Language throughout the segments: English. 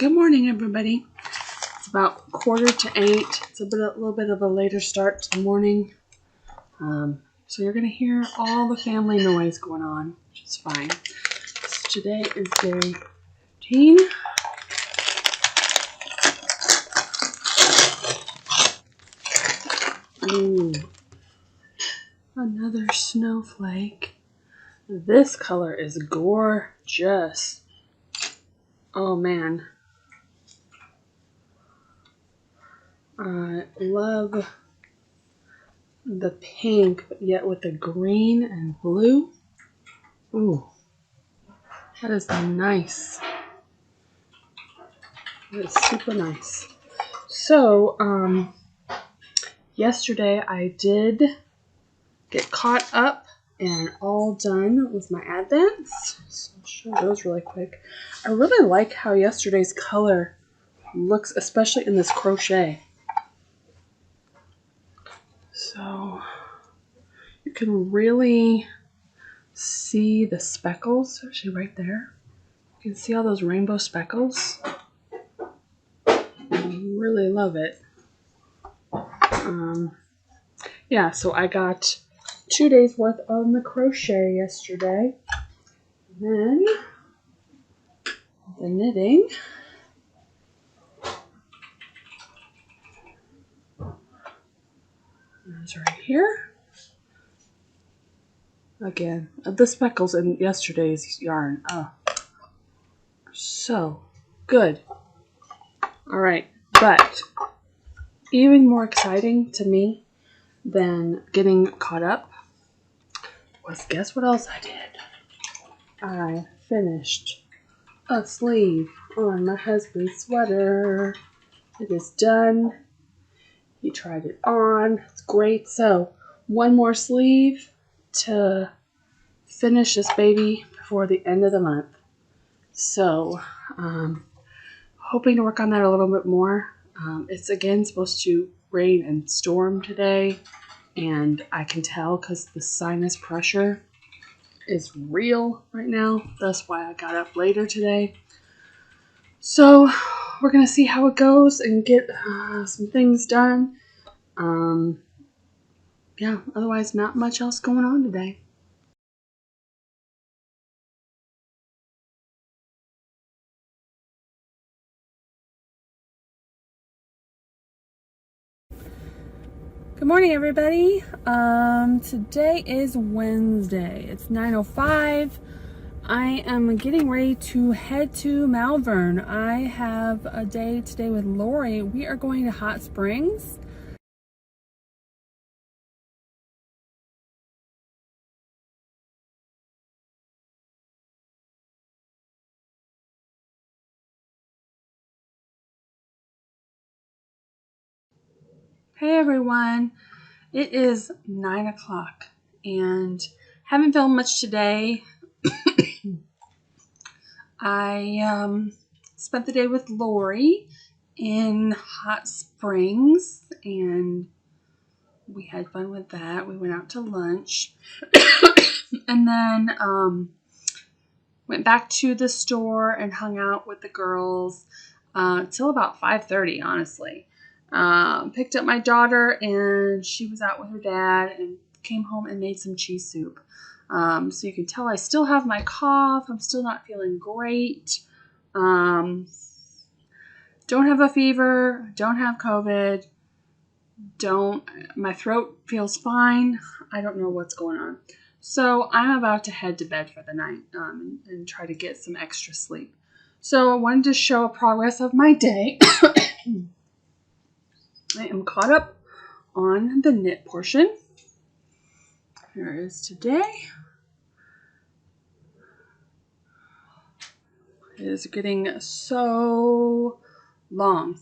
Good morning, everybody. It's about 7:45. It's a little bit of a later start to the morning. So you're going to hear all the family noise going on, which is fine. So today is day 15. Ooh, another snowflake. This color is gorgeous. Oh man. I love the pink, but yet with the green and blue. Ooh, that is nice. That is super nice. So, yesterday I did get caught up and all done with my advents. So I'll show those really quick. I really like how yesterday's color looks, especially in this crochet. So you can really see the speckles, actually right there. You can see all those rainbow speckles. I really love it. Yeah, so I got 2 days worth on the crochet yesterday. And then the knitting. It's right here. Again, the speckles in yesterday's yarn. Oh, so good. All right, but even more exciting to me than getting caught up was, guess what else I did? I finished a sleeve on my husband's sweater. It is done. He tried it on. It's great. So one more sleeve to finish this baby before the end of the month. So hoping to work on that a little bit more. It's again supposed to rain and storm today, and I can tell because the sinus pressure is real right now. That's why I got up later today. So we're gonna see how it goes and get some things done. Yeah, otherwise not much else going on today. Good morning, everybody. Today is Wednesday. It's 9:05. I am getting ready to head to Malvern. I have a day today with Lori. We are going to Hot Springs. Hey everyone. It is 9 o'clock and haven't filmed much today. I spent the day with Lori in Hot Springs and we had fun with that. We went out to lunch and then went back to the store and hung out with the girls till about 5:30, honestly. Picked up my daughter and she was out with her dad and came home and made some cheese soup. So you can tell I still have my cough. I'm still not feeling great. Don't have a fever. Don't have COVID. My throat feels fine. I don't know what's going on. So I'm about to head to bed for the night and try to get some extra sleep. So I wanted to show a progress of my day. I am caught up on the knit portion. Here is today. It is getting so long.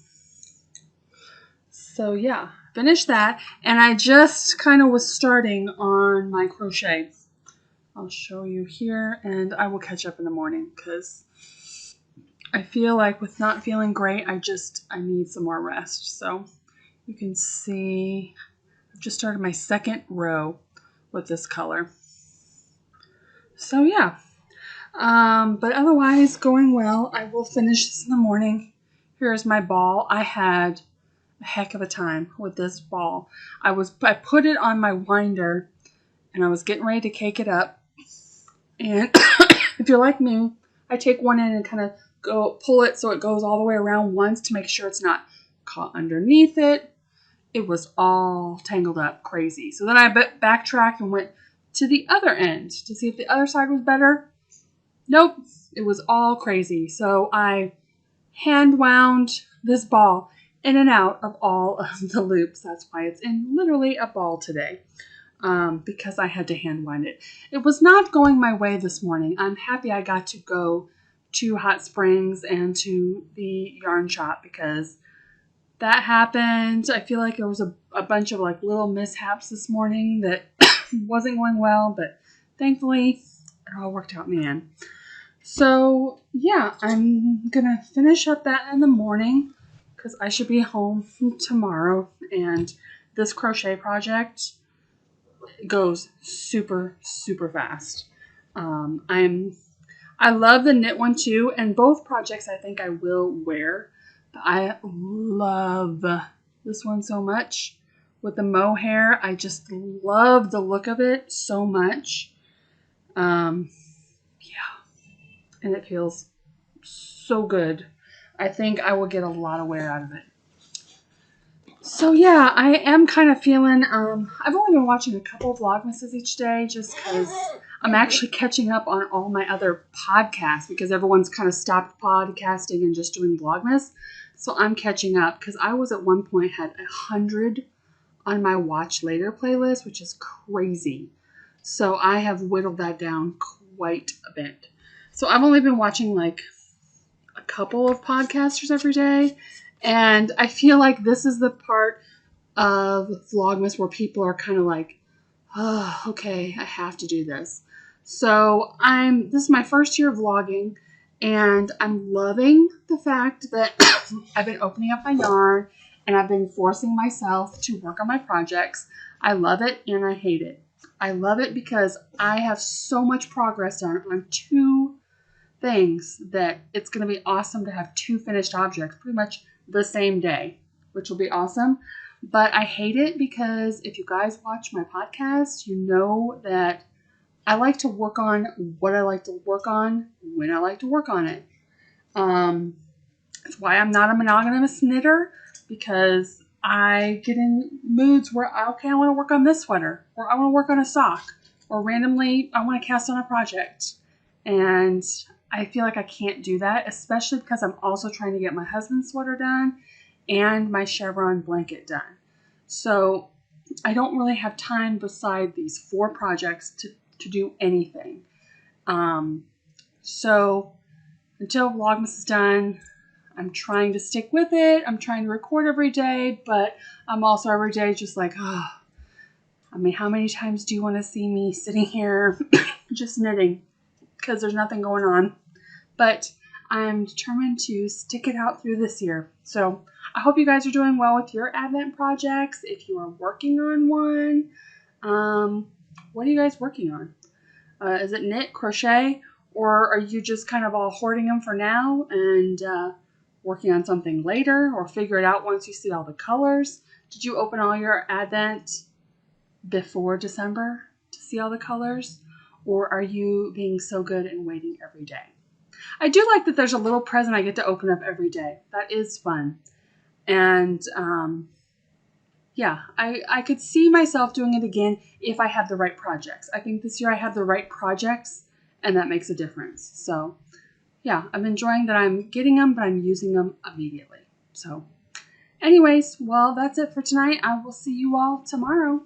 So yeah, finished that. And I just kind of was starting on my crochet. I'll show you here and I will catch up in the morning because I feel like with not feeling great, I need some more rest. So you can see I've just started my second row with this color. So yeah, But otherwise, going well. I will finish this in the morning. Here's my ball. I had a heck of a time with this ball. I put it on my winder, and I was getting ready to cake it up. And if you're like me, I take one end and kind of pull it so it goes all the way around once to make sure it's not caught underneath it. It was all tangled up crazy. So then I backtracked and went to the other end to see if the other side was better. Nope, it was all crazy. So I hand wound this ball in and out of all of the loops. That's why it's in literally a ball today, because I had to hand wind it. It was not going my way this morning. I'm happy I got to go to Hot Springs and to the yarn shop because that happened. I feel like there was a bunch of like little mishaps this morning that wasn't going well, but thankfully it all worked out in the end. So yeah, I'm gonna finish up that in the morning because I should be home tomorrow, and this crochet project goes super, super fast. I love the knit one too, and both projects I think I will wear. But I love this one so much with the mohair. I just love the look of it so much. And it feels so good. I think I will get a lot of wear out of it. So yeah, I am kind of feeling, I've only been watching a couple of Vlogmases each day just because I'm actually catching up on all my other podcasts because everyone's kind of stopped podcasting and just doing Vlogmas. So I'm catching up because I was at one point had 100 on my Watch Later playlist, which is crazy. So I have whittled that down quite a bit. So I've only been watching like a couple of podcasters every day. And I feel like this is the part of Vlogmas where people are kind of like, oh, okay, I have to do this. So this is my first year of vlogging, and I'm loving the fact that I've been opening up my yarn and I've been forcing myself to work on my projects. I love it and I hate it. I love it because I have so much progress done on 2 things that it's going to be awesome to have 2 finished objects pretty much the same day, which will be awesome. But I hate it because if you guys watch my podcast, you know that I like to work on what I like to work on when I like to work on it. That's why I'm not a monogamous knitter, because I get in moods where, okay, I want to work on this sweater, or I want to work on a sock, or randomly I want to cast on a project. And I feel like I can't do that, especially because I'm also trying to get my husband's sweater done and my chevron blanket done. So I don't really have time beside these 4 projects to do anything. So until Vlogmas is done, I'm trying to stick with it. I'm trying to record every day, but I'm also every day just like, oh, I mean, how many times do you want to see me sitting here just knitting? Because there's nothing going on. But I'm determined to stick it out through this year. So I hope you guys are doing well with your Advent projects. If you are working on one, what are you guys working on? Is it knit, crochet, or are you just kind of all hoarding them for now and working on something later, or figure it out once you see all the colors? Did you open all your Advent before December to see all the colors? Or are you being so good and waiting every day? I do like that there's a little present I get to open up every day. That is fun. And yeah, I could see myself doing it again if I had the right projects. I think this year I have the right projects, and that makes a difference. So yeah, I'm enjoying that I'm getting them, but I'm using them immediately. So anyways, well, that's it for tonight. I will see you all tomorrow.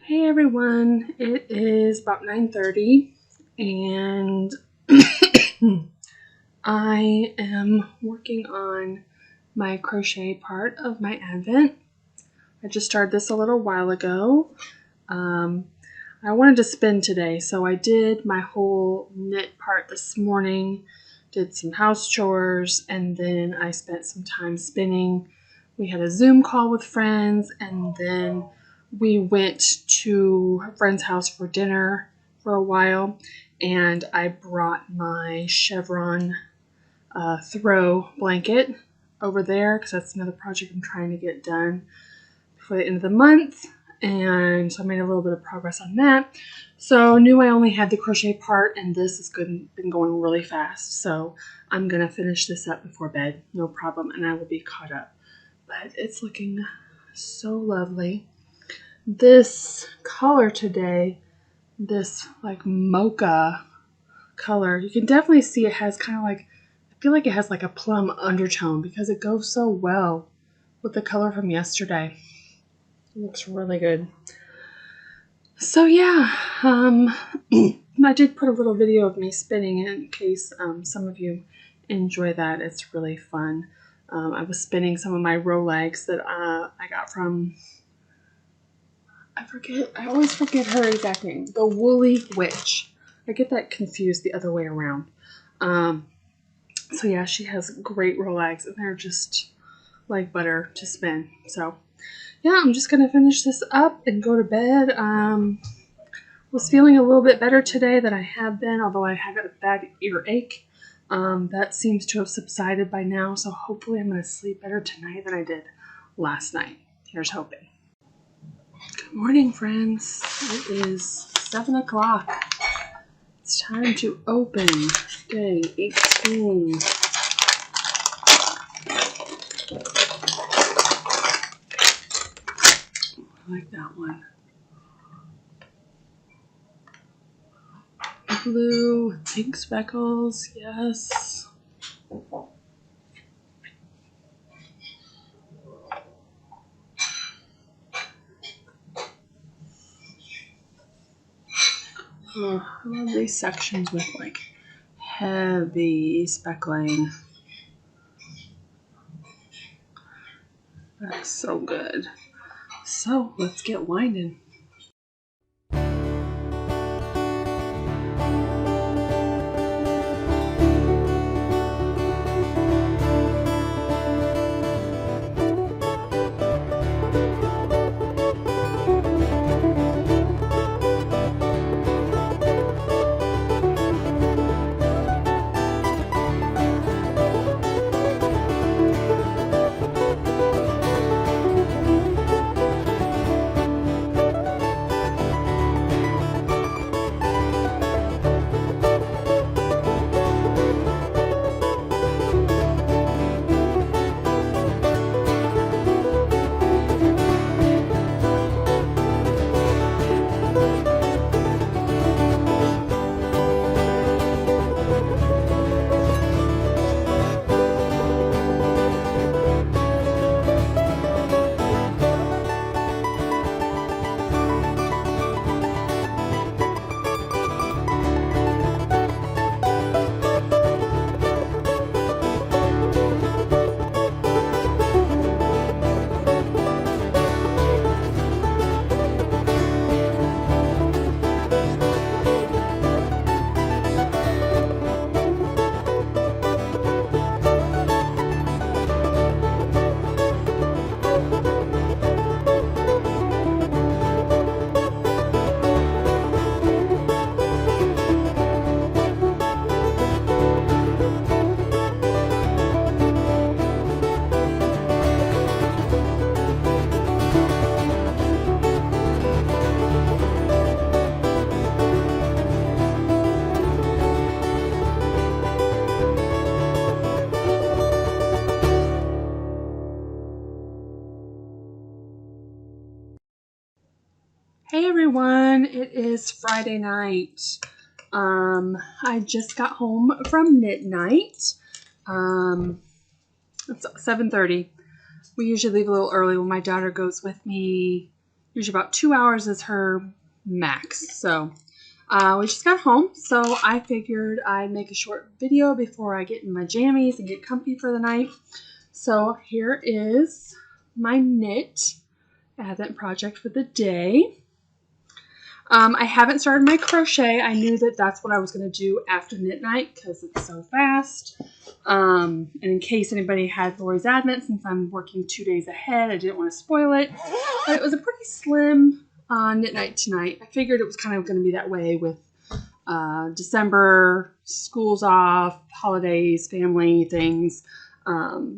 Hey everyone, it is about 9:30 and I am working on my crochet part of my Advent. I just started this a little while ago. I wanted to spin today, so I did my whole knit part this morning, did some house chores, and then I spent some time spinning. We had a Zoom call with friends, and then we went to a friend's house for dinner for a while, and I brought my chevron throw blanket over there because that's another project I'm trying to get done before the end of the month, and so I made a little bit of progress on that. So I knew I only had the crochet part, and this has been going really fast, so I'm going to finish this up before bed, no problem, and I will be caught up. But it's looking so lovely. This color today, this like mocha color, you can definitely see it has kind of like, I feel like it has like a plum undertone because it goes so well with the color from yesterday. It looks really good. So yeah, I did put a little video of me spinning in case some of you enjoy that. It's really fun. I was spinning some of my Rolex that I got from, I always forget her exact name. The Woolly Witch. I get that confused the other way around. So yeah, she has great Rolex, and they're just like butter to spin. So yeah, I'm just gonna finish this up and go to bed. Was feeling a little bit better today than I have been, although I had a bad earache. That seems to have subsided by now, so hopefully I'm gonna sleep better tonight than I did last night. Here's hoping. Good morning, friends. It is 7 o'clock. It's time to open day 18. I like that one. Blue with pink speckles, yes. Oh, I love these sections with like heavy speckling. That's so good. So let's get winding. Hey everyone, it is Friday night. I just got home from knit night. It's 7:30. We usually leave a little early when my daughter goes with me. Usually about 2 hours is her max. So we just got home, so I figured I'd make a short video before I get in my jammies and get comfy for the night. So here is my knit Advent project for the day. I haven't started my crochet. I knew that that's what I was going to do after knit night because it's so fast. And in case anybody had Lori's Advent, since I'm working 2 days ahead, I didn't want to spoil it. But it was a pretty slim knit night tonight. I figured it was kind of going to be that way with December, school's off, holidays, family things.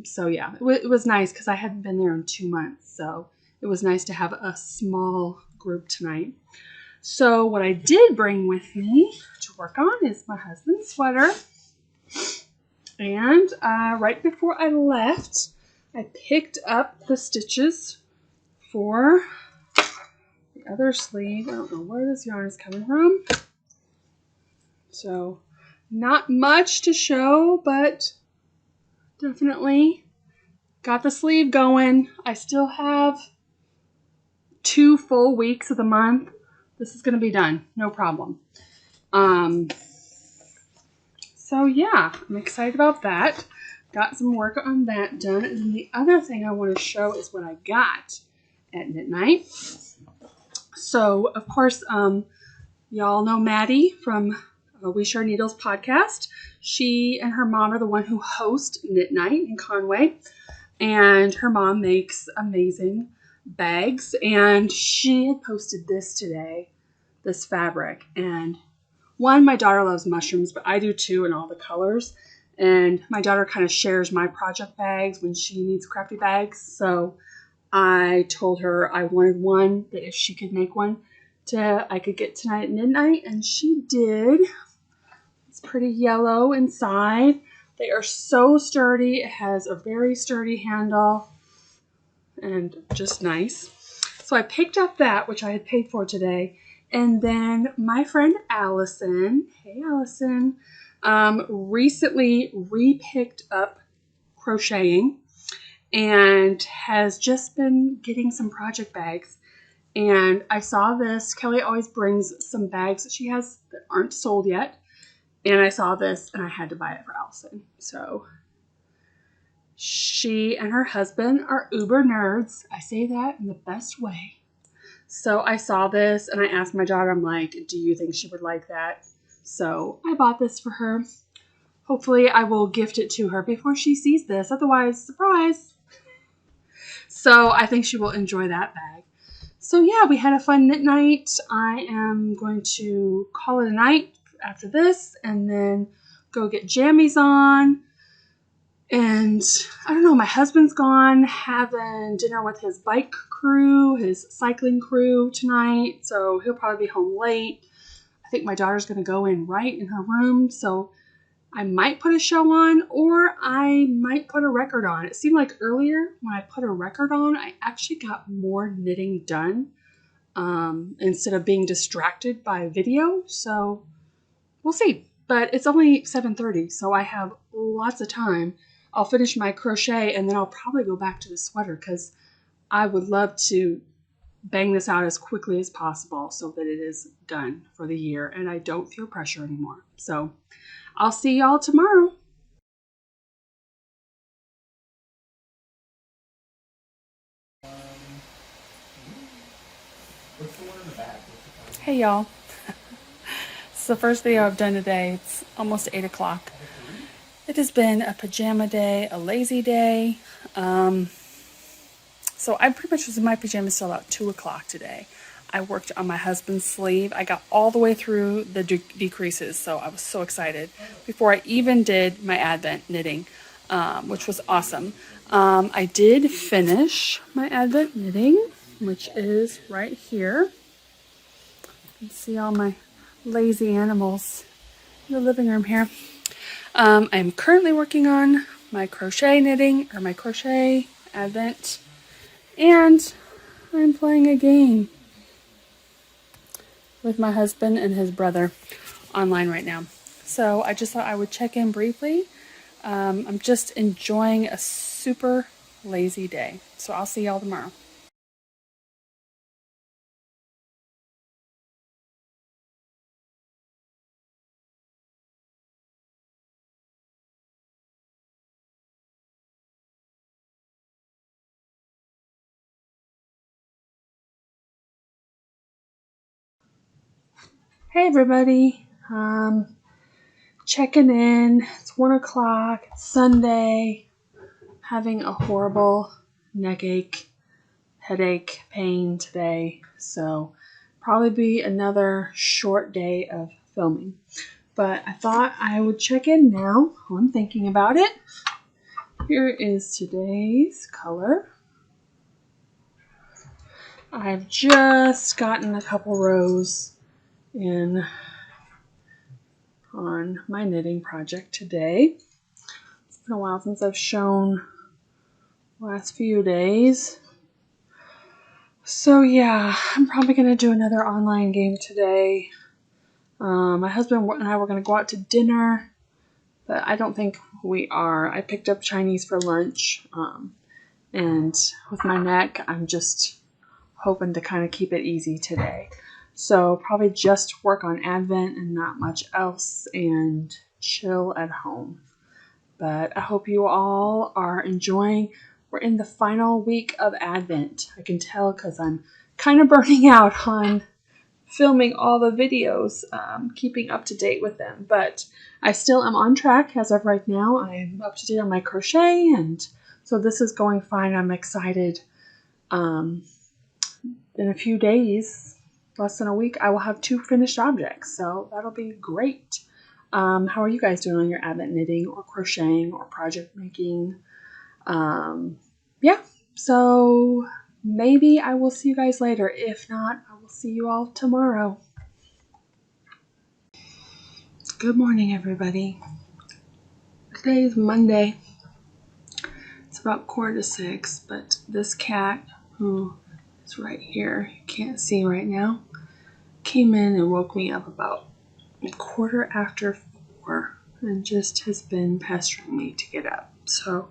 So yeah, it was nice because I hadn't been there in 2 months. So it was nice to have a small group tonight. So what I did bring with me to work on is my husband's sweater. And right before I left, I picked up the stitches for the other sleeve. I don't know where this yarn is coming from. So not much to show, but definitely got the sleeve going. I still have 2 full weeks of the month. This is going to be done. No problem. So yeah, I'm excited about that. Got some work on that done. And then the other thing I want to show is what I got at knit night. So, of course, y'all know Maddie from We Share Needles podcast. She and her mom are the one who host knit night in Conway. And her mom makes amazing bags. And she had posted this today, this fabric. And one, my daughter loves mushrooms, but I do too, in all the colors. And my daughter kind of shares my project bags when she needs crafty bags. So I told her I wanted one, that if she could make one, I could get tonight at midnight. And she did. It's pretty yellow inside. They are so sturdy. It has a very sturdy handle and just nice. So I picked up that, which I had paid for today. And then my friend Allison, hey Allison, recently re-picked up crocheting and has just been getting some project bags. And I saw this. Kelly always brings some bags that she has that aren't sold yet. And I saw this and I had to buy it for Allison. So she and her husband are uber nerds. I say that in the best way. So I saw this and I asked my daughter, I'm like, do you think she would like that? So I bought this for her. Hopefully I will gift it to her before she sees this. Otherwise, surprise. So I think she will enjoy that bag. So yeah, we had a fun knit night. I am going to call it a night after this and then go get jammies on. And I don't know, my husband's gone having dinner with his bike crew, his cycling crew tonight. So he'll probably be home late. I think my daughter's going to go in right in her room. So I might put a show on or I might put a record on. It seemed like earlier when I put a record on, I actually got more knitting done instead of being distracted by video. So we'll see. But it's only 7:30, so I have lots of time. I'll finish my crochet and then I'll probably go back to the sweater because I would love to bang this out as quickly as possible so that it is done for the year and I don't feel pressure anymore. So I'll see y'all tomorrow. Hey y'all. It's the first video I've done today. It's almost 8 o'clock. It has been a pajama day, a lazy day. So I pretty much was in my pajamas till about 2 o'clock today. I worked on my husband's sleeve. I got all the way through the decreases, so I was so excited before I even did my Advent knitting, which was awesome. I did finish my Advent knitting, which is right here. You can see all my lazy animals in the living room here. I'm currently working on my crochet knitting, or my crochet Advent, and I'm playing a game with my husband and his brother online right now. So I just thought I would check in briefly. I'm just enjoying a super lazy day. So I'll see y'all tomorrow. Hey everybody, checking in. It's 1 o'clock, it's Sunday, having a horrible neck ache, headache, pain today, so probably be another short day of filming. But I thought I would check in now while I'm thinking about it. Here is today's color. I've just gotten a couple rows in on my knitting project today. It's been a while since I've shown the last few days. So yeah, I'm probably going to do another online game today. My husband and I were going to go out to dinner, but I don't think we are. I picked up Chinese for lunch, and with my neck, I'm just hoping to kind of keep it easy today. So probably just work on Advent and not much else and chill at home. But I hope you all are enjoying. We're in the final week of Advent. I can tell because I'm kind of burning out on filming all the videos, keeping up to date with them. But I still am on track as of right now. I'm up to date on my crochet, and so this is going fine. I'm excited. In a few days, less than a week, I will have 2 finished objects, so that'll be great. How are you guys doing on your Advent knitting or crocheting or project making? Yeah, so maybe I will see you guys later. If not, I will see you all tomorrow. Good morning, everybody. Today is Monday. It's about 5:45, but this cat, who is right here, you can't see right now, came in and woke me up about 4:15 and just has been pestering me to get up. So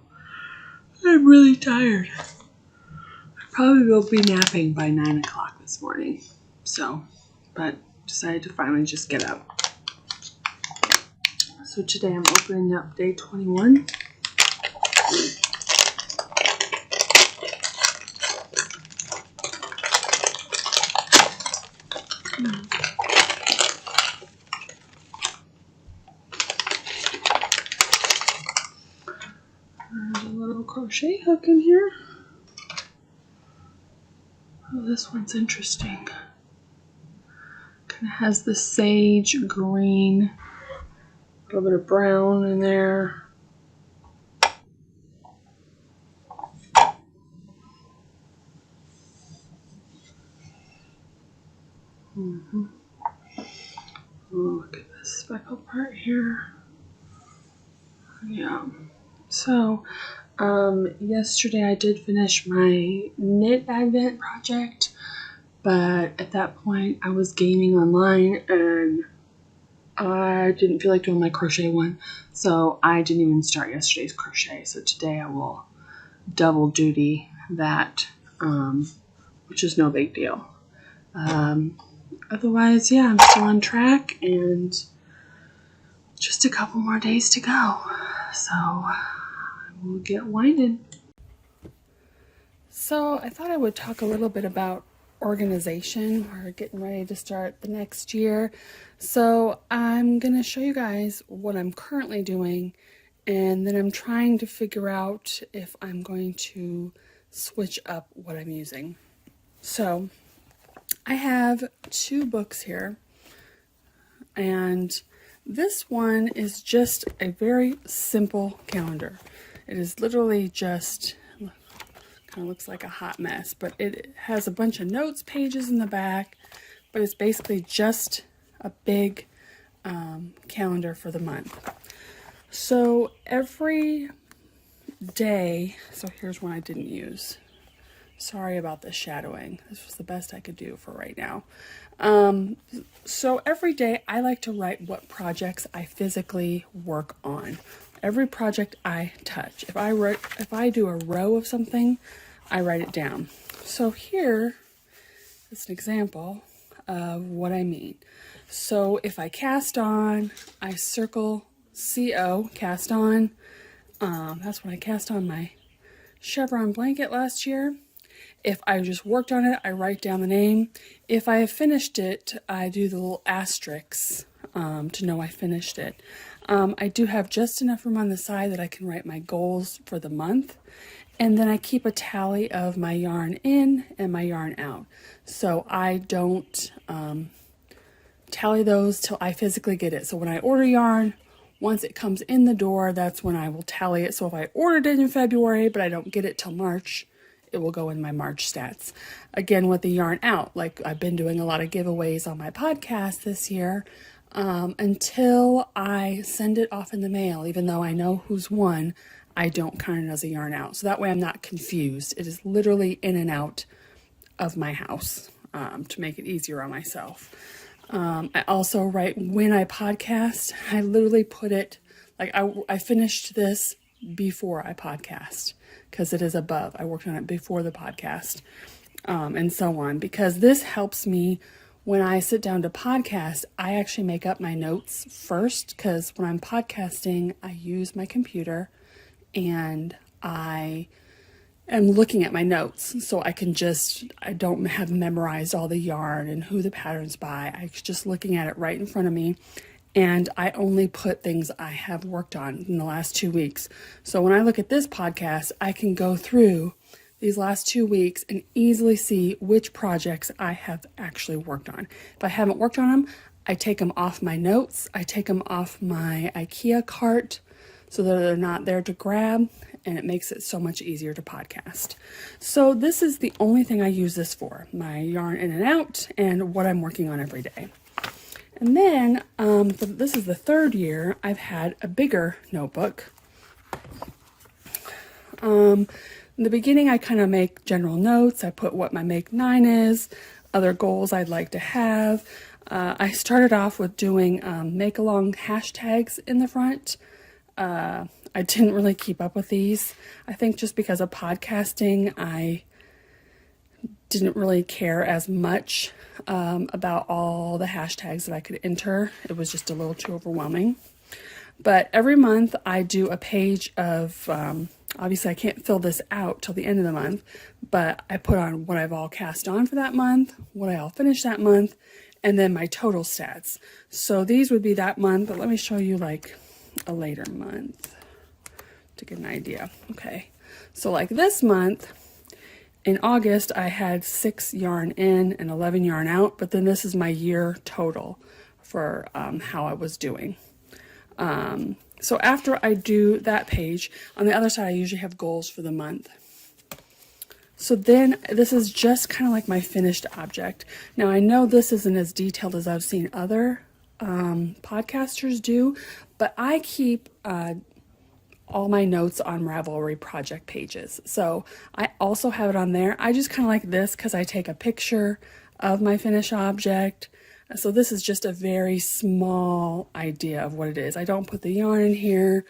I'm really tired. I probably will be napping by 9 o'clock this morning. So, but decided to finally just get up. So today I'm opening up day 21. There's a little crochet hook in here. Oh, this one's interesting. Kind of has the sage green, a little bit of brown in there. Ooh, look at this speckled part here. Yeah. So, yesterday I did finish my knit advent project, but at that point I was gaming online and I didn't feel like doing my crochet one, so I didn't even start yesterday's crochet. So today I will double duty that, which is no big deal. Otherwise, yeah, I'm still on track and just a couple more days to go. So we'll get winded. So I thought I would talk a little bit about organization. We're getting ready to start the next year. So I'm going to show you guys what I'm currently doing, and then I'm trying to figure out if I'm going to switch up what I'm using. So I have 2 books here, and this one is just a very simple calendar. It is literally just, kind of looks like a hot mess, but it has a bunch of notes pages in the back, but it's basically just a big calendar for the month. So every day, so here's one I didn't use. Sorry about the shadowing. This was the best I could do for right now. So every day I like to write what projects I physically work on. Every project I touch. If I do a row of something, I write it down. So here is an example of what I mean. So if I cast on, I circle CO, cast on. That's when I cast on my chevron blanket last year. If I just worked on it, I write down the name. If I have finished it, I do the little asterisks to know I finished it. I do have just enough room on the side that I can write my goals for the month. And then I keep a tally of my yarn in and my yarn out. So I don't tally those till I physically get it. So when I order yarn, once it comes in the door, that's when I will tally it. So if I ordered it in February, but I don't get it till March, it will go in my March stats. Again, with the yarn out, like I've been doing a lot of giveaways on my podcast this year, until I send it off in the mail, even though I know who's won, I don't count it as a yarn out. So that way I'm not confused. It is literally in and out of my house, to make it easier on myself. I also write when I podcast. I literally put it, like I finished this before I podcast, because it is above. I worked on it before the podcast, and so on, because this helps me when I sit down to podcast. I actually make up my notes first, because when I'm podcasting, I use my computer and I am looking at my notes, so I don't have memorized all the yarn and who the pattern's by. I'm just looking at it right in front of me. And I only put things I have worked on in the last 2 weeks. So when I look at this podcast, I can go through these last 2 weeks and easily see which projects I have actually worked on. If I haven't worked on them, I take them off my notes. I take them off my IKEA cart so that they're not there to grab, and it makes it so much easier to podcast. So this is the only thing I use this for, my yarn in and out and what I'm working on every day. And then, this is the 3rd year I've had a bigger notebook. In the beginning, I kind of make general notes. I put what my make 9 is, other goals I'd like to have. I started off with doing make along hashtags in the front. I didn't really keep up with these. I think just because of podcasting, I didn't really care as much about all the hashtags that I could enter. It was just a little too overwhelming. But every month I do a page of, obviously I can't fill this out till the end of the month, but I put on what I've all cast on for that month, what I all finished that month, and then my total stats. So these would be that month, but let me show you like a later month to get an idea. Okay, so like this month, in August, I had 6 yarn in and 11 yarn out, but then this is my year total for how I was doing. So after I do that page, on the other side, I usually have goals for the month. So then this is just kind of like my finished object. Now I know this isn't as detailed as I've seen other podcasters do, but I keep all my notes on Ravelry project pages. So I also have it on there. I just kind of like this because I take a picture of my finished object. So this is just a very small idea of what it is. I don't put the yarn in here.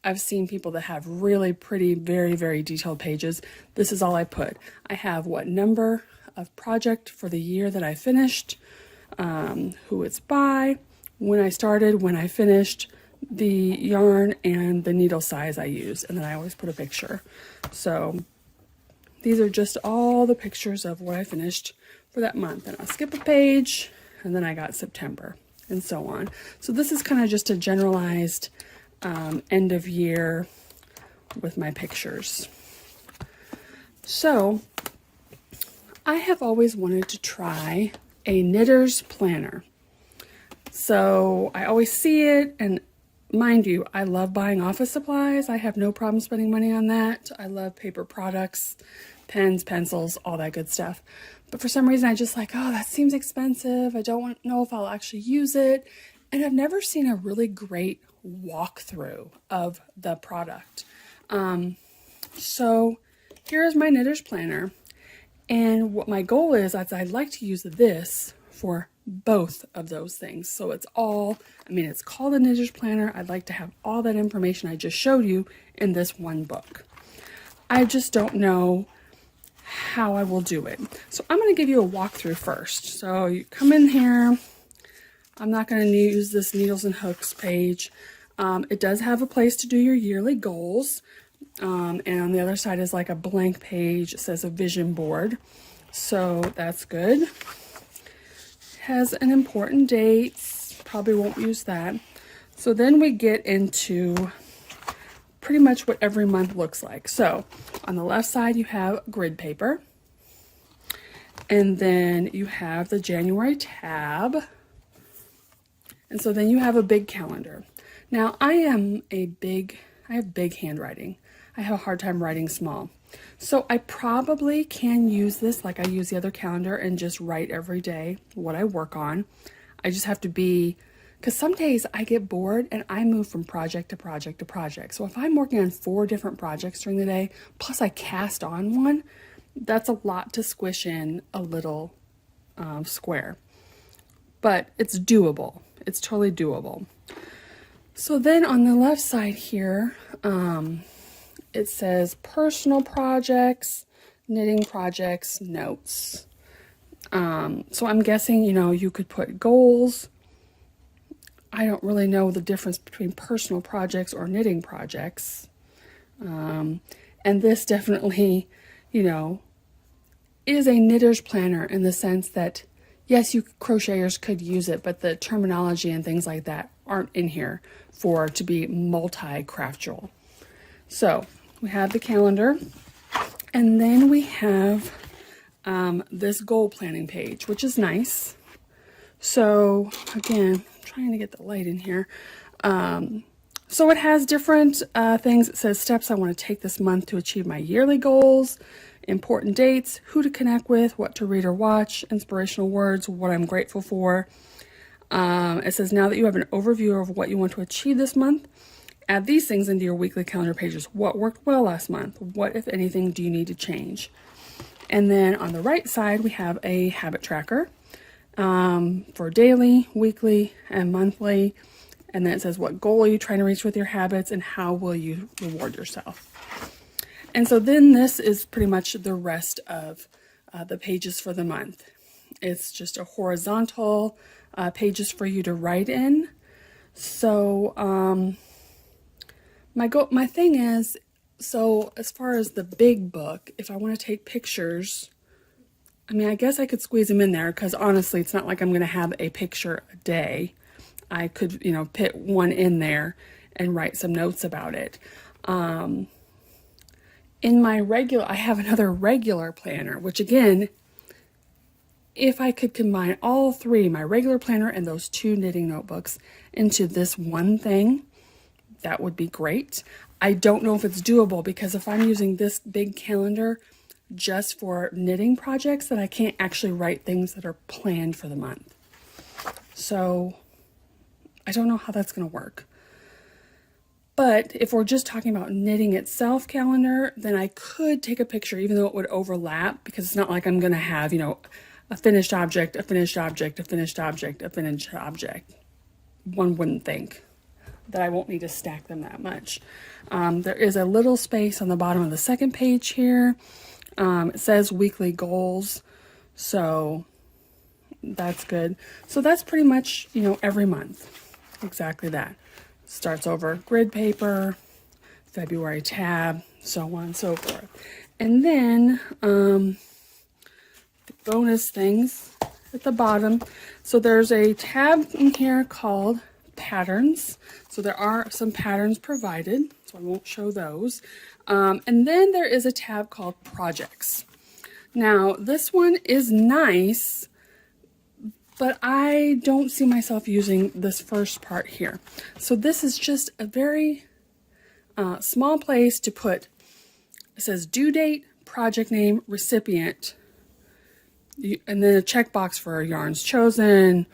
I've seen people that have really pretty, very, very detailed pages. This is all I put. I have what number of project for the year that I finished, who it's by, when I started, when I finished, the yarn, and the needle size I use. And then I always put a picture. So these are just all the pictures of what I finished for that month. And I'll skip a page, and then I got September, and so on. So this is kind of just a generalized end of year with my pictures. So I have always wanted to try a knitter's planner. So I always see it, and mind you, I love buying office supplies. I have no problem spending money on that. I love paper products, pens, pencils, all that good stuff. But for some reason, I just like, oh, that seems expensive. I don't know if I'll actually use it. And I've never seen a really great walkthrough of the product. So here's my knitter's planner. And what my goal is I'd like to use this for both of those things. So it's all, it's called a knitter's planner. I'd like to have all that information I just showed you in this one book. I just don't know how I will do it. So I'm going to give you a walkthrough first. So you come in here. I'm not going to use this needles and hooks page. It does have a place to do your yearly goals. And on the other side is like a blank page. It says a vision board. So that's good. It has an important date. Probably won't use that. So then we get into pretty much what every month looks like. So on the left side, you have grid paper. And then you have the January tab. And so then you have a big calendar. Now I have big handwriting. I have a hard time writing small. So I probably can use this like I use the other calendar and just write every day what I work on. I just have to be, because some days I get bored and I move from project to project to project. So if I'm working on 4 different projects during the day, plus I cast on one, that's a lot to squish in a little square. But it's doable. It's totally doable. So then on the left side here, it says personal projects, knitting projects, notes. So I'm guessing, you could put goals. I don't really know the difference between personal projects or knitting projects. And this definitely, is a knitter's planner in the sense that, yes, you crocheters could use it, but the terminology and things like that aren't in here for to be multi-craftual. So we have the calendar, and then we have this goal planning page, which is nice. So again, I'm trying to get the light in here. So it has different things. It says steps I want to take this month to achieve my yearly goals, important dates, who to connect with, what to read or watch, inspirational words, what I'm grateful for. It says now that you have an overview of what you want to achieve this month, add these things into your weekly calendar pages. What worked well last month? What, if anything, do you need to change? And then on the right side, we have a habit tracker for daily, weekly, and monthly. And then it says what goal are you trying to reach with your habits and how will you reward yourself? And so then this is pretty much the rest of the pages for the month. It's just a horizontal pages for you to write in. So my thing is, so as far as the big book, if I want to take pictures, I mean, I guess I could squeeze them in there, because honestly, it's not like I'm going to have a picture a day. I could, you know, put one in there and write some notes about it. In my I have another regular planner, which again, if I could combine all three, my regular planner and those 2 knitting notebooks, into this one thing, that would be great. I don't know if it's doable, because if I'm using this big calendar just for knitting projects, then I can't actually write things that are planned for the month. So I don't know how that's going to work. But if we're just talking about knitting itself calendar, then I could take a picture, even though it would overlap, because it's not like I'm going to have, you know, a finished object, a finished object, a finished object, a finished object. One wouldn't think that I won't need to stack them that much. There is a little space on the bottom of the second page here. It says weekly goals, so that's good. So that's pretty much, you know, every month, exactly that. Starts over grid paper, February tab, so on and so forth. And then the bonus things at the bottom. So there's a tab in here called patterns. So there are some patterns provided, so I won't show those. And then there is a tab called projects. Now this one is nice, but I don't see myself using this first part here. So this is just a very small place to put, it says due date, project name, recipient, and then a checkbox for yarns chosen,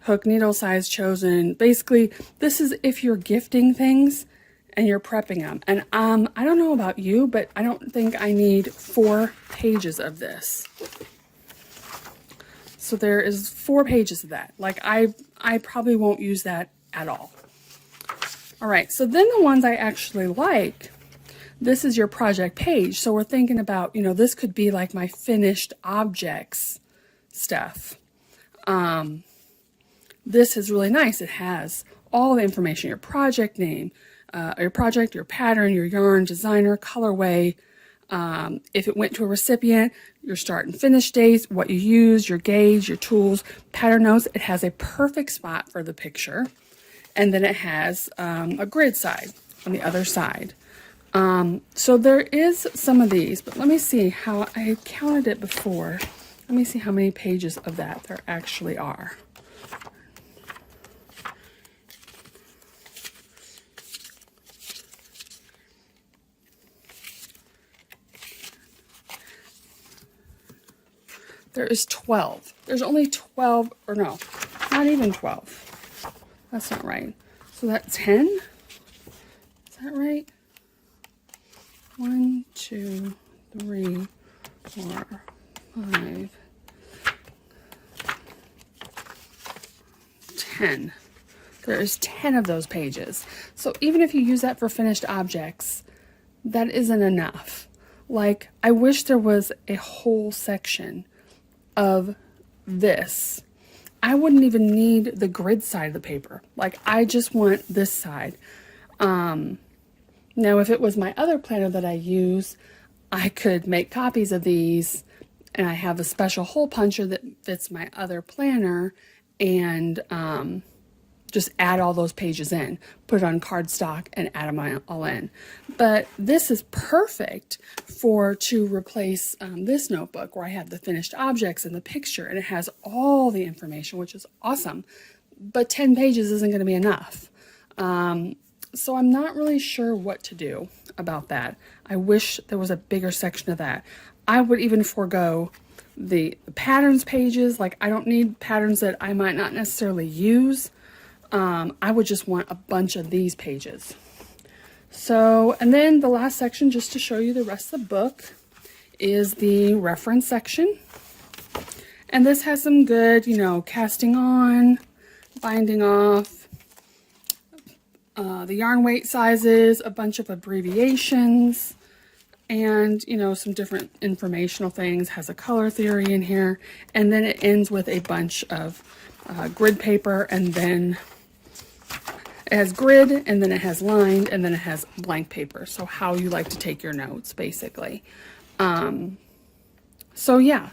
hook needle size chosen. Basically, this is if you're gifting things and you're prepping them. And I don't know about you, but I don't think I need 4 pages of this. So there is 4 pages of that. Like I probably won't use that at all. All right, so then the ones I actually like, this is your project page. So we're thinking about, you know, this could be like my finished objects stuff. This is really nice. It has all the information, your project name, your project, your pattern, your yarn, designer, colorway. If it went to a recipient, your start and finish dates, what you use, your gauge, your tools, pattern notes. It has a perfect spot for the picture. And then it has a grid side on the other side. So there is some of these, but let me see how I counted it before. Let me see how many pages of that there actually are. There is 12. There's only 12, or no, not even 12. That's not right. So that's 10? Is that right? 1, 2, 3, 4, 5, 10. There's 10 of those pages. So even if you use that for finished objects, that isn't enough. Like, I wish there was a whole section of this. I wouldn't even need the grid side of the paper. Like, I just want this side. Now, if it was my other planner that I use, I could make copies of these, and I have a special hole puncher that fits my other planner, and just add all those pages in, put it on cardstock and add them all in. But this is perfect to replace this notebook where I have the finished objects and the picture, and it has all the information, which is awesome. But 10 pages isn't going to be enough. So I'm not really sure what to do about that. I wish there was a bigger section of that. I would even forego the patterns pages. Like, I don't need patterns that I might not necessarily use. I would just want a bunch of these pages. So, and then the last section, just to show you the rest of the book, is the reference section. And this has some good, you know, casting on, binding off, the yarn weight sizes, a bunch of abbreviations, and, you know, some different informational things, has a color theory in here, and then it ends with a bunch of grid paper, and then it has grid, and then it has lined, and then it has blank paper. So how you like to take your notes, basically. So yeah,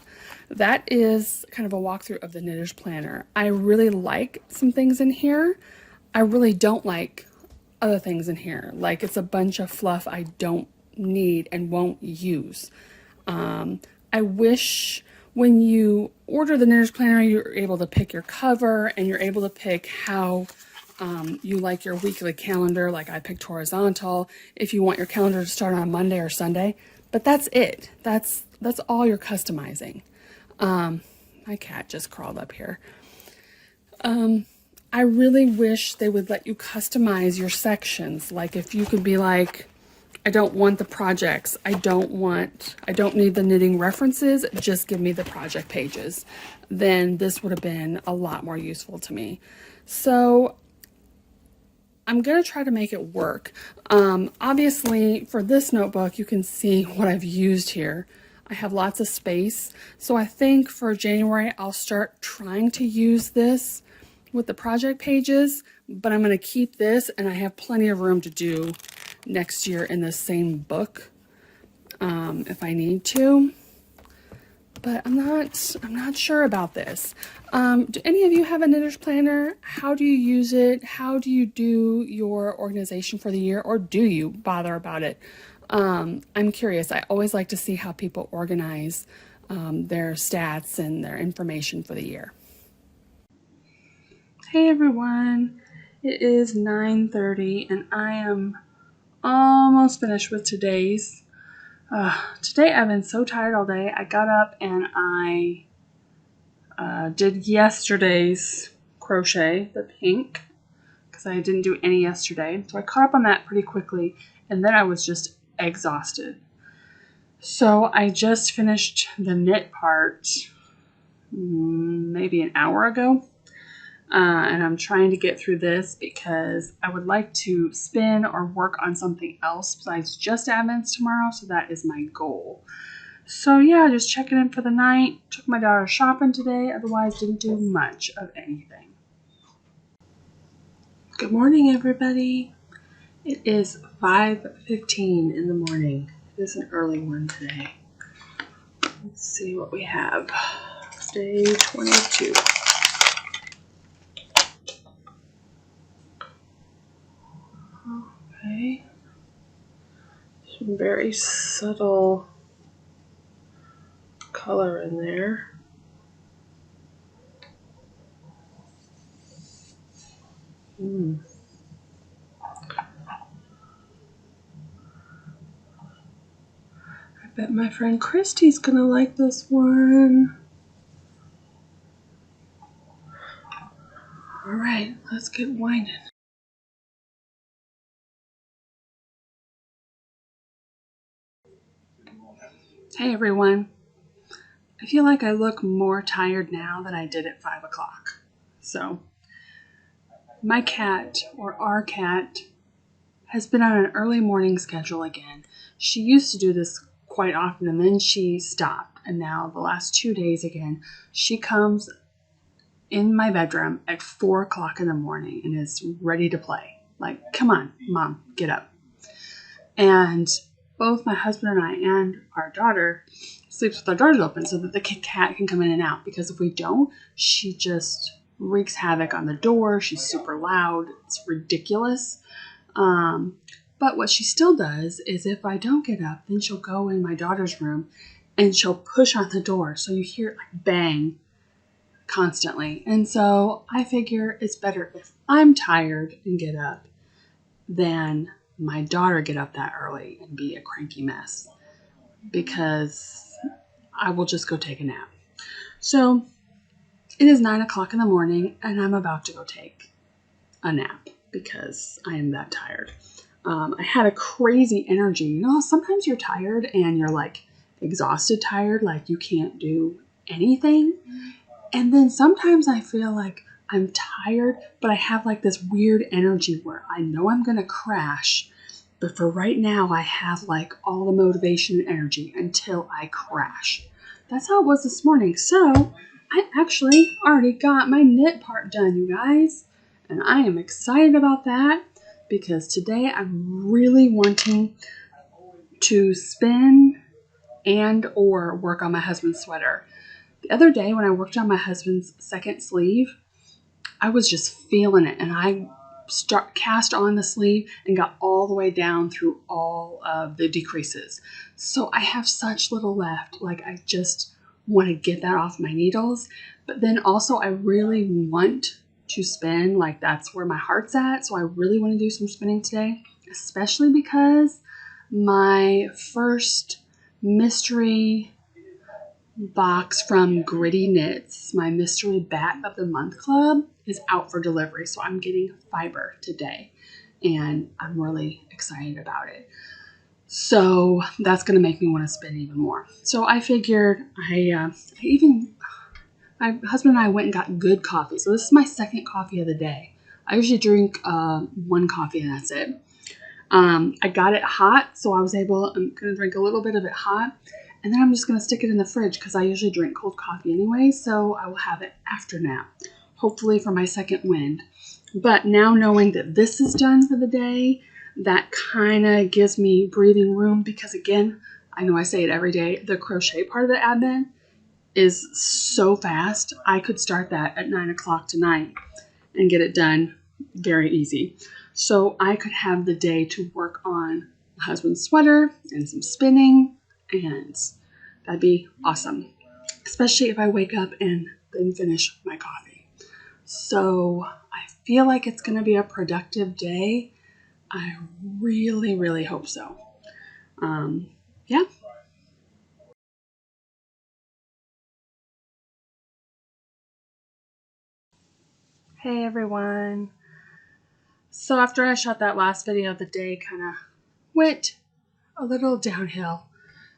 that is kind of a walkthrough of the Knitter's Planner. I really like some things in here. I really don't like other things in here. Like, it's a bunch of fluff I don't need and won't use. I wish when you order the Knitter's Planner, you're able to pick your cover and you're able to pick how you like your weekly calendar. Like, I picked horizontal if you want your calendar to start on Monday or Sunday, but that's it. That's all you're customizing. My cat just crawled up here. I really wish they would let you customize your sections. Like, if you could be like, I don't want the projects. I don't need the knitting references. Just give me the project pages. Then this would have been a lot more useful to me. So I'm going to try to make it work. Obviously, for this notebook, you can see what I've used here. I have lots of space. So I think for January, I'll start trying to use this with the project pages, but I'm going to keep this, and I have plenty of room to do next year in the same book if I need to. But I'm not sure about this. Do any of you have a Knitter's Planner? How do you use it? How do you do your organization for the year, or do you bother about it? I'm curious. I always like to see how people organize their stats and their information for the year. Hey everyone, it is 9:30 and I am almost finished with today's. Today I've been so tired all day. I got up and I did yesterday's crochet, the pink, because I didn't do any yesterday. So I caught up on that pretty quickly, and then I was just exhausted. So I just finished the knit part maybe an hour ago. And I'm trying to get through this because I would like to spin or work on something else besides just advents tomorrow. So that is my goal. So yeah, just checking in for the night. Took my daughter shopping today. Otherwise, didn't do much of anything. Good morning, everybody. It is 5:15 in the morning. It is an early one today. Let's see what we have. Day 22. Okay. Some very subtle color in there. I bet my friend Christy's gonna like this one. All right, let's get winding. Hey everyone. I feel like I look more tired now than I did at 5 o'clock. So, my cat, or our cat, has been on an early morning schedule again. She used to do this quite often, and then she stopped. And now the last 2 days again, she comes in my bedroom at 4 o'clock in the morning and is ready to play. Like, come on, Mom, get up. And both my husband and I and our daughter sleeps with our doors open so that the cat can come in and out. Because if we don't, she just wreaks havoc on the door. She's super loud. It's ridiculous. But what she still does is if I don't get up, then she'll go in my daughter's room and she'll push on the door. So you hear it like bang constantly. And so I figure it's better if I'm tired and get up than my daughter get up that early and be a cranky mess, because I will just go take a nap. So it is 9 o'clock in the morning and I'm about to go take a nap because I am that tired. I had a crazy energy. You know, sometimes you're tired and you're like exhausted tired, like you can't do anything. And then sometimes I feel like I'm tired, but I have like this weird energy where I know I'm going to crash But for right now, I have like all the motivation and energy until I crash. That's how it was this morning. So I actually already got my knit part done, you guys. And I am excited about that because today I'm really wanting to spin and or work on my husband's sweater. The other day when I worked on my husband's second sleeve, I was just feeling it, and I cast on the sleeve and got all the way down through all of the decreases. So I have such little left. Like, I just want to get that off my needles. But then also I really want to spin. Like, that's where my heart's at. So I really want to do some spinning today, especially because my first mystery box from Gritty Knits, my mystery bat of the month club, is out for delivery. So I'm getting fiber today and I'm really excited about it. So that's going to make me want to spin even more. So I figured my husband and I went and got good coffee. So this is my second coffee of the day. I usually drink one coffee and that's it. I got it hot, so I'm going to drink a little bit of it hot. And then I'm just going to stick it in the fridge because I usually drink cold coffee anyway, so I will have it after nap, hopefully for my second wind. But now knowing that this is done for the day, that kind of gives me breathing room because, again, I know I say it every day, the crochet part of the admin is so fast. I could start that at 9 o'clock tonight and get it done very easy. So I could have the day to work on my husband's sweater and some spinning, and that'd be awesome, especially if I wake up and then finish my coffee. So I feel like it's going to be a productive day. I really, really hope so. Yeah. Hey everyone. So after I shot that last video, the day kind of went a little downhill.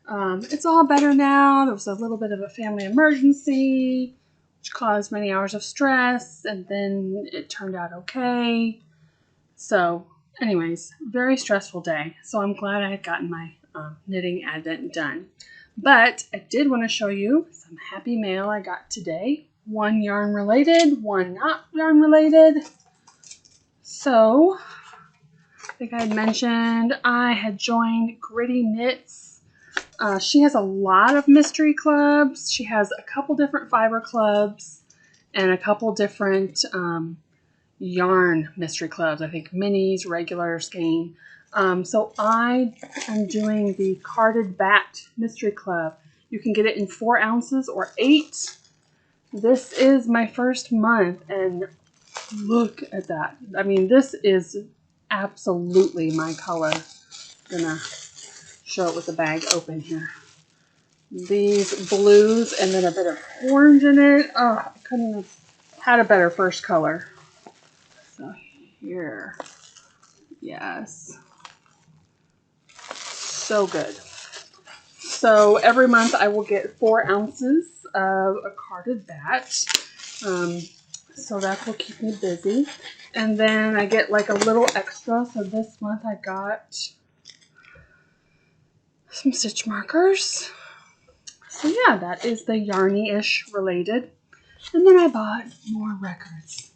It's all better now. There was a little bit of a family emergency, which caused many hours of stress, and then it turned out okay. So anyways, very stressful day. So I'm glad I had gotten my knitting advent done. But I did want to show you some happy mail I got today. One yarn related, one not yarn related. So I think I had mentioned I had joined Gritty Knits. She has a lot of mystery clubs. She has a couple different fiber clubs and a couple different yarn mystery clubs. I think minis, regular, skein. So I am doing the Carded Bat Mystery Club. You can get it in 4 ounces or 8. This is my first month, and look at that. I mean, this is absolutely my color. I'm gonna show it with the bag open here. These blues and then a bit of orange in it. Oh, I couldn't have had a better first color. So here, yes, so good. So every month I will get 4 ounces of a carded bat. So that will keep me busy. And then I get like a little extra. So this month I got some stitch markers. So yeah, that is the yarny-ish related. And then I bought more records.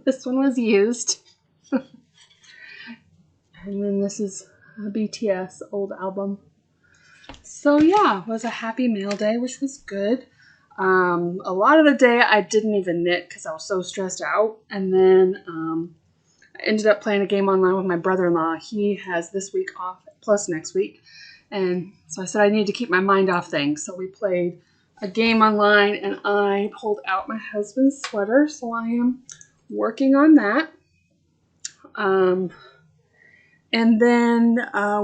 This one was used. And then this is a BTS old album. So yeah, it was a happy mail day, which was good. A lot of the day I didn't even knit because I was so stressed out. And then I ended up playing a game online with my brother-in-law. He has this week off plus next week. And so I said I need to keep my mind off things. So we played a game online and I pulled out my husband's sweater. So I am working on that. And then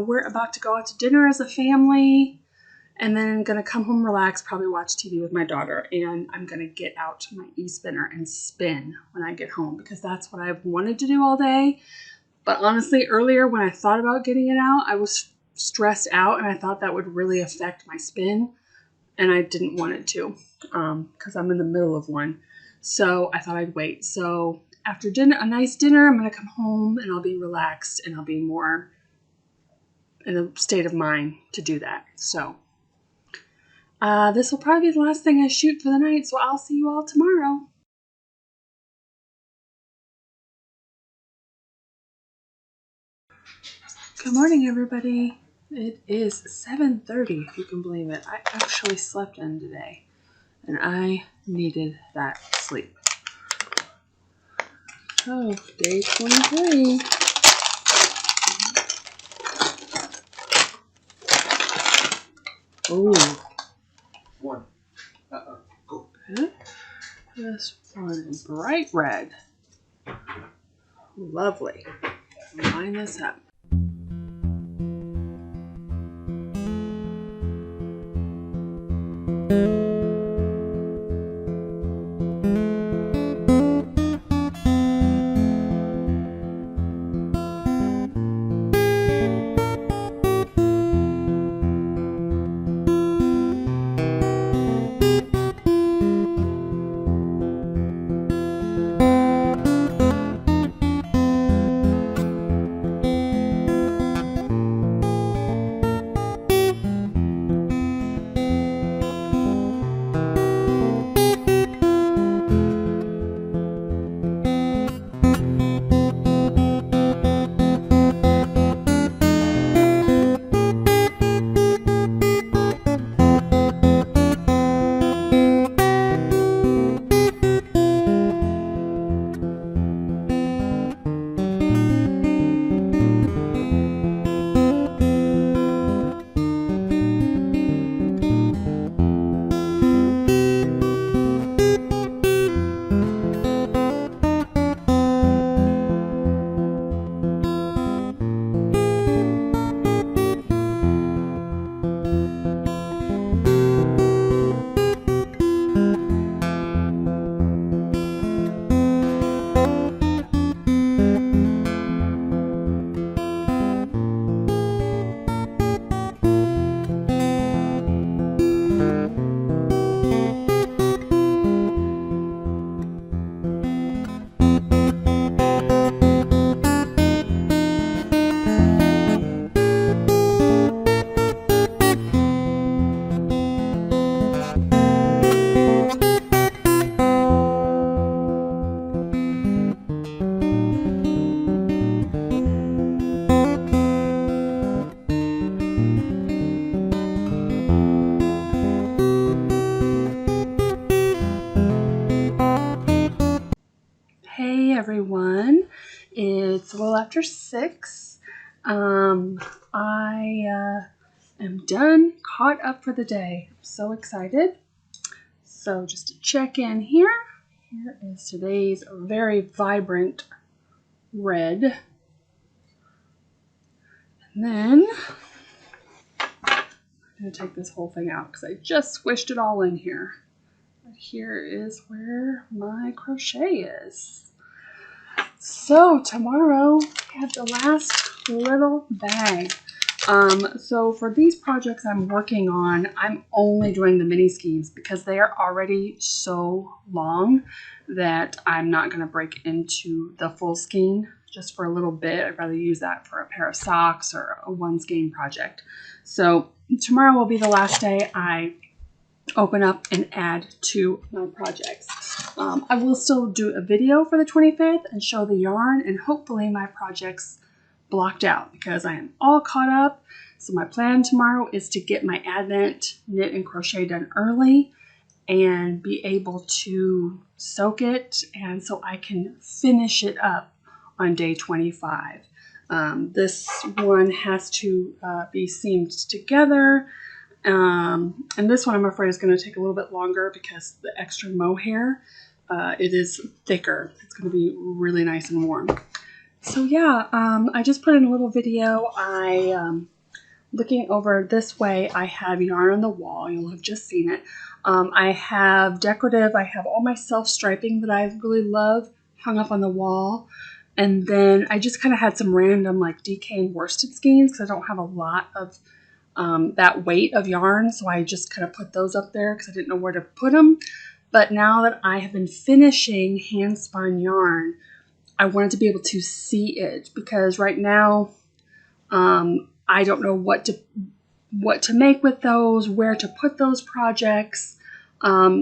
we're about to go out to dinner as a family. And then going to come home, relax, probably watch TV with my daughter. And I'm going to get out my e-spinner and spin when I get home because that's what I've wanted to do all day. But honestly, earlier when I thought about getting it out, I was stressed out and I thought that would really affect my spin. And I didn't want it to because I'm in the middle of one. So I thought I'd wait. So after dinner, a nice dinner, I'm going to come home and I'll be relaxed and I'll be more in a state of mind to do that. So this will probably be the last thing I shoot for the night, so I'll see you all tomorrow. Good morning, everybody. It is 7:30, if you can believe it. I actually slept in today, and I needed that sleep. So, day 23. Oh. One. Go. Okay. This one is bright red. Lovely. Line this up. Hey everyone, it's a little after 6. I am done, caught up for the day. I'm so excited. So just to check in here is today's very vibrant red. And then I'm going to take this whole thing out because I just squished it all in here. But here is where my crochet is. So tomorrow I have the last little bag. So for these projects I'm working on, I'm only doing the mini skeins because they are already so long that I'm not going to break into the full skein just for a little bit. I'd rather use that for a pair of socks or a one skein project. So tomorrow will be the last day I open up and add to my projects. I will still do a video for the 25th and show the yarn and hopefully my projects blocked out because I am all caught up. So my plan tomorrow is to get my Advent knit and crochet done early and be able to soak it, and so I can finish it up on day 25. This one has to be seamed together. And this one I'm afraid is going to take a little bit longer because the extra mohair, it is thicker. It's going to be really nice and warm. So yeah, I just put in a little video. Looking over this way, I have yarn on the wall. You'll have just seen it. I have decorative. I have all my self-striping that I really love hung up on the wall. And then I just kind of had some random like DK and worsted skeins because I don't have a lot of that weight of yarn. So I just kind of put those up there because I didn't know where to put them. But now that I have been finishing hand spun yarn I wanted to be able to see it, because right now I don't know what to make with those, where to put those projects.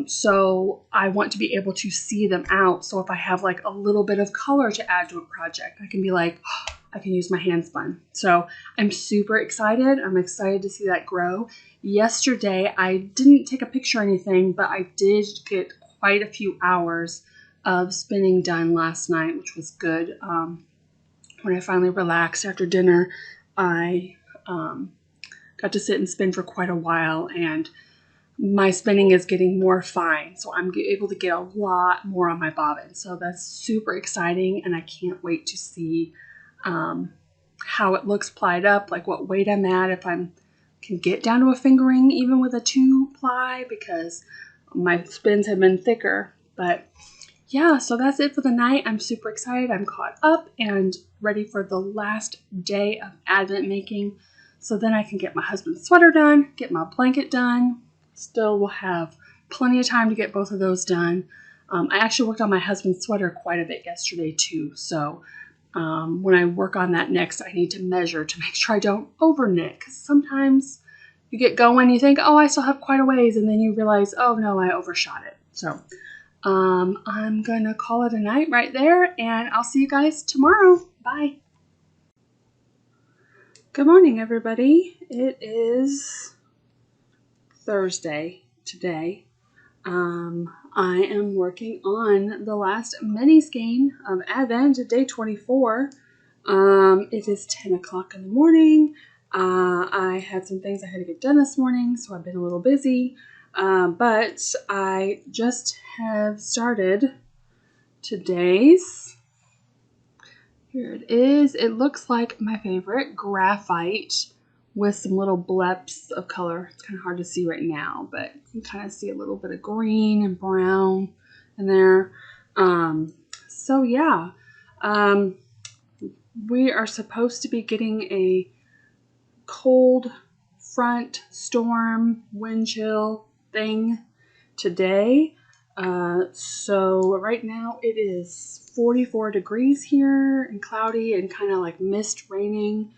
So I want to be able to see them out. So if I have like a little bit of color to add to a project, I can be like, oh, I can use my hand spun. So I'm super excited. I'm excited to see that grow. Yesterday, I didn't take a picture or anything, but I did get quite a few hours of spinning done last night, which was good. When I finally relaxed after dinner, I got to sit and spin for quite a while, and my spinning is getting more fine, so I'm able to get a lot more on my bobbin. So that's super exciting, and I can't wait to see how it looks plied up, like what weight I'm at, if I can get down to a fingering even with a 2-ply, because my spins have been thicker. But yeah, so that's it for the night. I'm super excited. I'm caught up and ready for the last day of Advent making. So then I can get my husband's sweater done, get my blanket done. Still will have plenty of time to get both of those done. I actually worked on my husband's sweater quite a bit yesterday too. So when I work on that next, I need to measure to make sure I don't over knit, because sometimes you get going, you think, oh, I still have quite a ways, and then you realize, oh no, I overshot it. So I'm gonna call it a night right there, and I'll see you guys tomorrow. Bye. Good morning, everybody. It is Thursday today. I am working on the last mini skein of Advent, day 24. It is 10 o'clock in the morning. I had some things I had to get done this morning, so I've been a little busy. But I just have started today's. Here it is. It looks like my favorite, graphite, with some little bleps of color. It's kind of hard to see right now, but you can kind of see a little bit of green and brown in there. So yeah, we are supposed to be getting a cold front storm wind chill thing today. So right now it is 44 degrees here and cloudy and kind of like mist raining.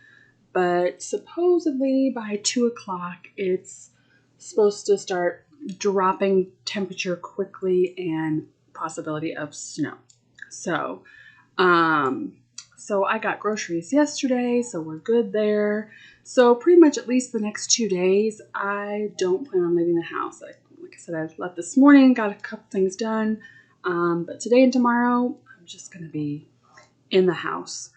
But supposedly by 2 o'clock, it's supposed to start dropping temperature quickly and possibility of snow. So I got groceries yesterday, so we're good there. So pretty much at least the next 2 days, I don't plan on leaving the house. Like I said, I left this morning, got a couple things done. But today and tomorrow, I'm just going to be in the house.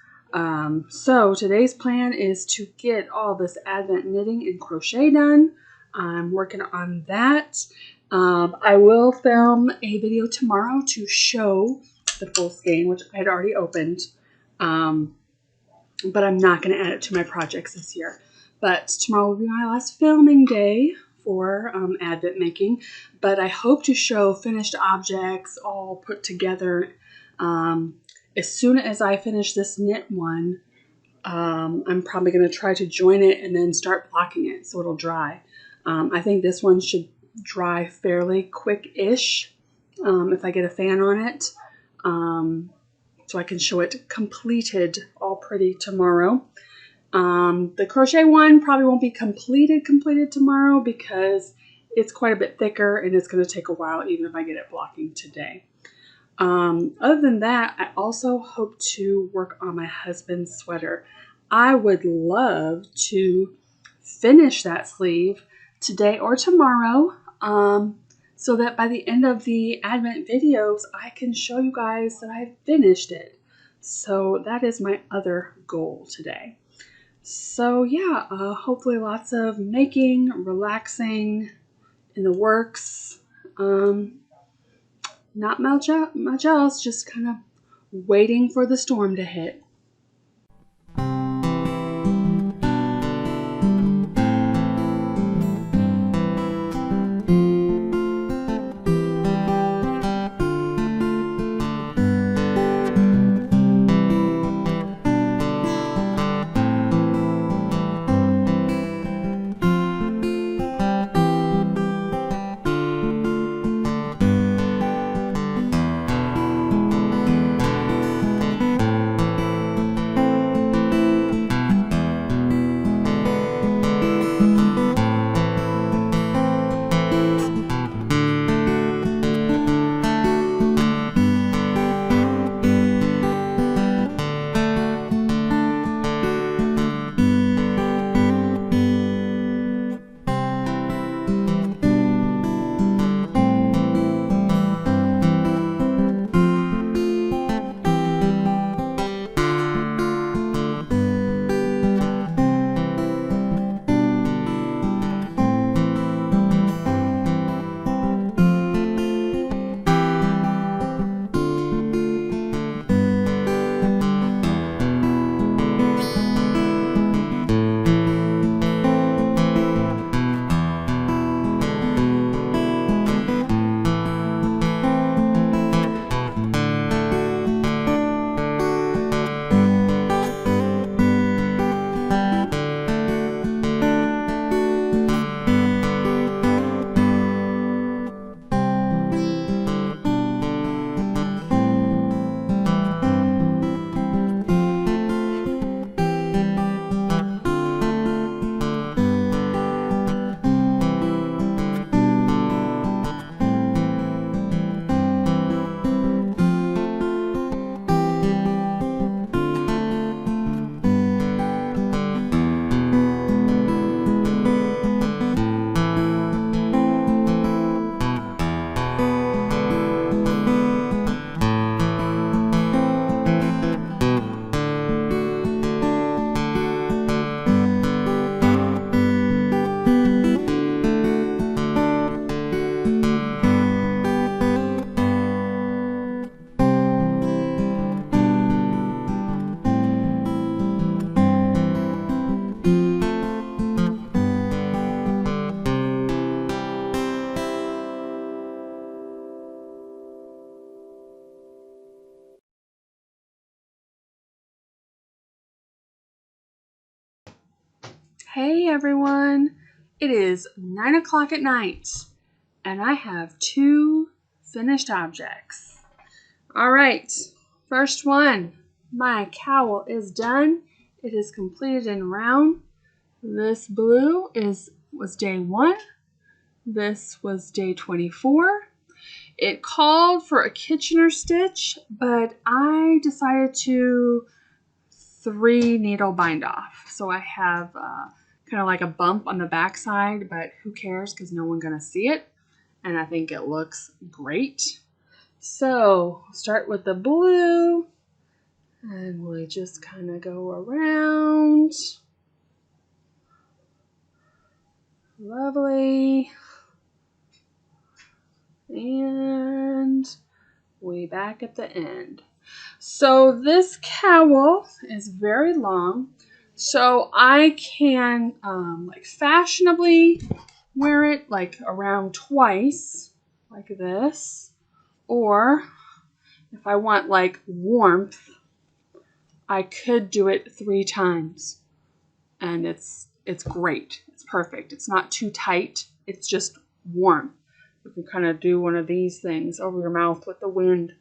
So today's plan is to get all this Advent knitting and crochet done. I'm working on that. I will film a video tomorrow to show the full skein, which I had already opened. But I'm not going to add it to my projects this year. But tomorrow will be my last filming day for Advent making. But I hope to show finished objects all put together. As soon as I finish this knit one, I'm probably going to try to join it and then start blocking it so it'll dry. I think this one should dry fairly quick-ish if I get a fan on it. So I can show it completed all pretty tomorrow. The crochet one probably won't be completed tomorrow because it's quite a bit thicker and it's going to take a while even if I get it blocking today. Other than that, I also hope to work on my husband's sweater. I would love to finish that sleeve today or tomorrow, so that by the end of the Advent videos, I can show you guys that I've finished it. So that is my other goal today. So yeah, hopefully lots of making, relaxing in the works. Not much else, just kind of waiting for the storm to hit. Hey everyone, it is 9 o'clock at night and I have 2 finished objects. All right, first one, my cowl is done. It is completed and round. This blue was day 1. This was day 24. It called for a Kitchener stitch, but I decided to 3 needle bind off. So I have kind of like a bump on the back side, but who cares because no one's going to see it. And I think it looks great. So start with the blue and we just kind of go around. Lovely. And way back at the end. So this cowl is very long, so I can like fashionably wear it like around twice, like this, or if I want like warmth, I could do it 3 times, and it's great. It's perfect. It's not too tight. It's just warm. You can kind of do one of these things over your mouth with the wind.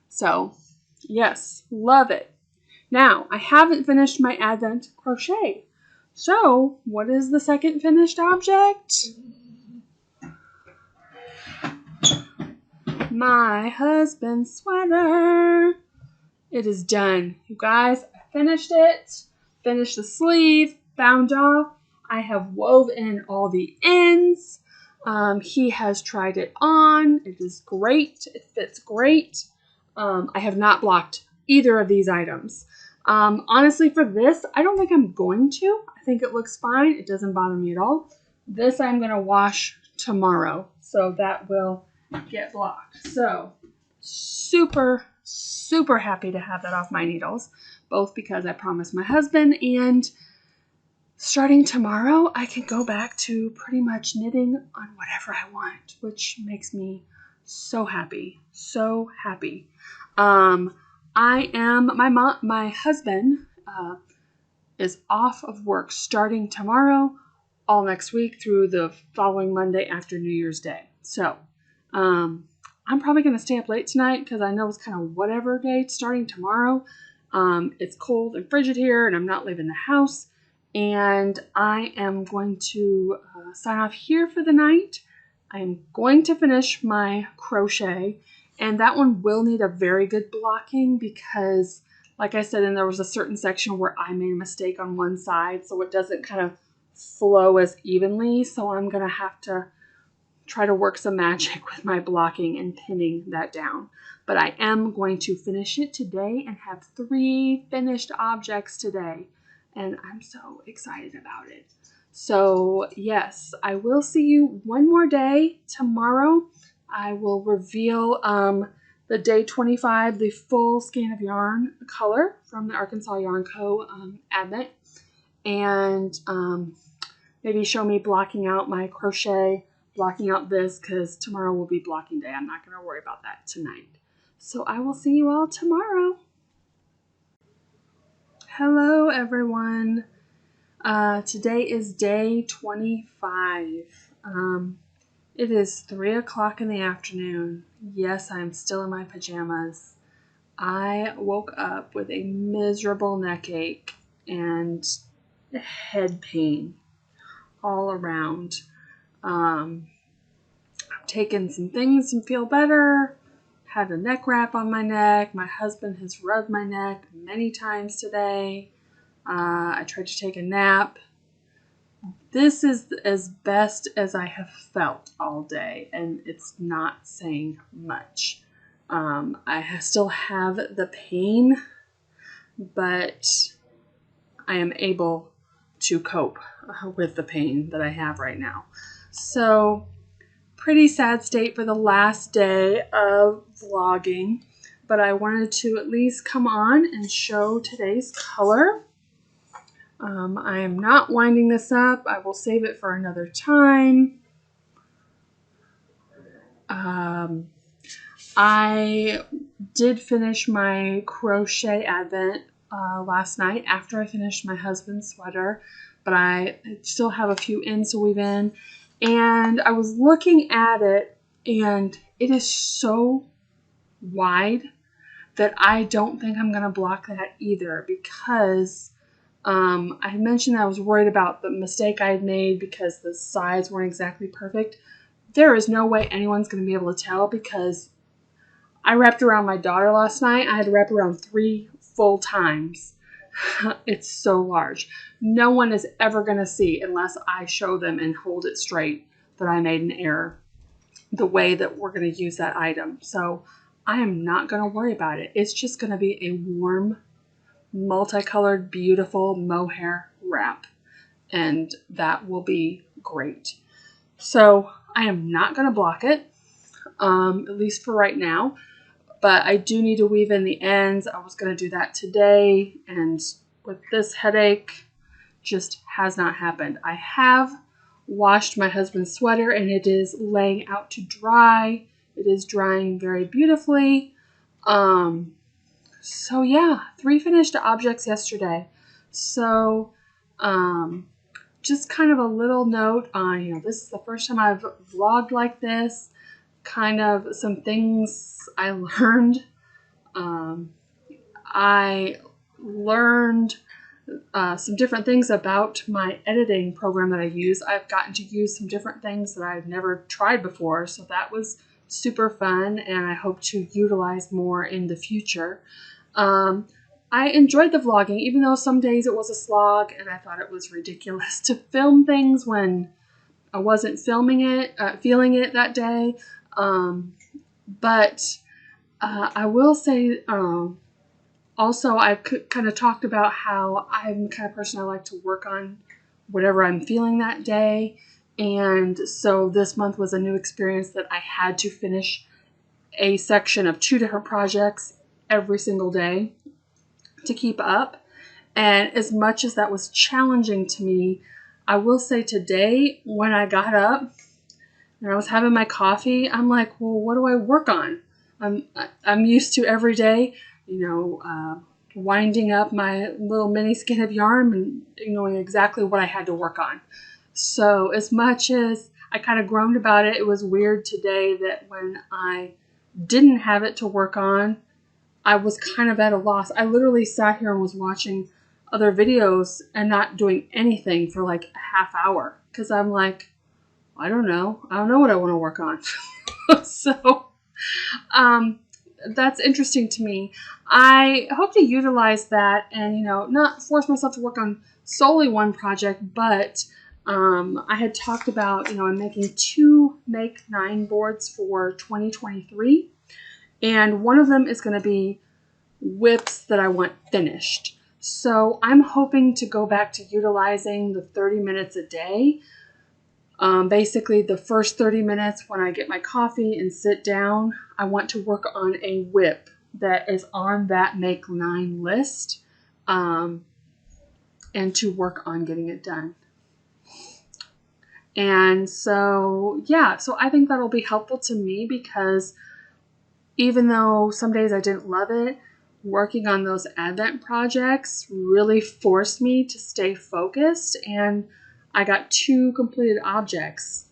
So, yes, love it. Now, I haven't finished my Advent crochet. So, what is the second finished object? My husband's sweater. It is done. You guys, I finished it. Finished the sleeve, bound off. I have wove in all the ends. He has tried it on. It is great. It fits great. I have not blocked either of these items. Honestly, for this, I don't think I'm going to. I think it looks fine. It doesn't bother me at all. This I'm going to wash tomorrow, so that will get blocked. So, super, super happy to have that off my needles, both because I promised my husband, and starting tomorrow, I can go back to pretty much knitting on whatever I want, which makes me so happy, so happy. My husband is off of work starting tomorrow, all next week through the following Monday after New Year's Day. So, I'm probably going to stay up late tonight because I know it's kind of whatever day starting tomorrow. It's cold and frigid here and I'm not leaving the house. And I am going to sign off here for the night. I'm going to finish my crochet, and that one will need a very good blocking because, like I said, and there was a certain section where I made a mistake on one side, so it doesn't kind of flow as evenly. So I'm going to have to try to work some magic with my blocking and pinning that down. But I am going to finish it today and have 3 finished objects today. And I'm so excited about it. So, yes, I will see you one more day tomorrow. I will reveal the day 25, the full skein of yarn color from the ArkansasYarnCo Advent. And maybe show me blocking out my crochet, blocking out this, because tomorrow will be blocking day. I'm not going to worry about that tonight. So I will see you all tomorrow. Hello, everyone. Today is day 25. It is 3 o'clock in the afternoon. Yes, I'm still in my pajamas. I woke up with a miserable neck ache and head pain all around. I've taken some things and feel better. Had a neck wrap on my neck. My husband has rubbed my neck many times today. I tried to take a nap. This is as best as I have felt all day, and it's not saying much. I still have the pain, but I am able to cope with the pain that I have right now. So, pretty sad state for the last day of vlogging, but I wanted to at least come on and show today's color. I am not winding this up. I will save it for another time. I did finish my crochet advent last night after I finished my husband's sweater. but I still have a few ends to weave in. And I was looking at it, and it is so wide that I don't think I'm going to block that either, because I mentioned that I was worried about the mistake I had made because the sides weren't exactly perfect. There is no way anyone's going to be able to tell, because I wrapped around my daughter last night. I had to wrap around 3 full times. It's so large. No one is ever going to see, unless I show them and hold it straight, that I made an error the way that we're going to use that item. So I am not going to worry about it. It's just going to be a warm, multicolored, beautiful mohair wrap, and that will be great. So I am not going to block it, at least for right now, but I do need to weave in the ends. I was going to do that today, and with this headache, just has not happened. I have washed my husband's sweater, and it is laying out to dry. It is drying very beautifully. So yeah, 3 finished objects yesterday. So just kind of a little note on, this is the first time I've vlogged like this. Kind of some things I learned. I learned some different things about my editing program that I use. I've gotten to use some different things that I've never tried before, so that was super fun, and I hope to utilize more in the future. I enjoyed the vlogging, even though some days it was a slog, and I thought it was ridiculous to film things when I wasn't feeling it that day. But I will say, also, I've kind of talked about how I'm the kind of person I like to work on whatever I'm feeling that day. And so this month was a new experience that I had to finish a section of 2 different projects every single day to keep up. And as much as that was challenging to me, I will say today when I got up and I was having my coffee, I'm like, well, what do I work on? I'm used to every day, winding up my little mini skein of yarn and knowing exactly what I had to work on. So as much as I kind of groaned about it, it was weird today that when I didn't have it to work on, I was kind of at a loss. I literally sat here and was watching other videos and not doing anything for like a half hour, because I'm like, I don't know what I want to work on. So that's interesting to me. I hope to utilize that and, not force myself to work on solely one project, but I had talked about, I'm making 2 Make 9 boards for 2023, and one of them is going to be whips that I want finished. So I'm hoping to go back to utilizing the 30 minutes a day. Basically, the first 30 minutes when I get my coffee and sit down, I want to work on a whip that is on that Make 9 list, and to work on getting it done. And so, so I think that'll be helpful to me, because even though some days I didn't love it, working on those Advent projects really forced me to stay focused, and I got 2 completed objects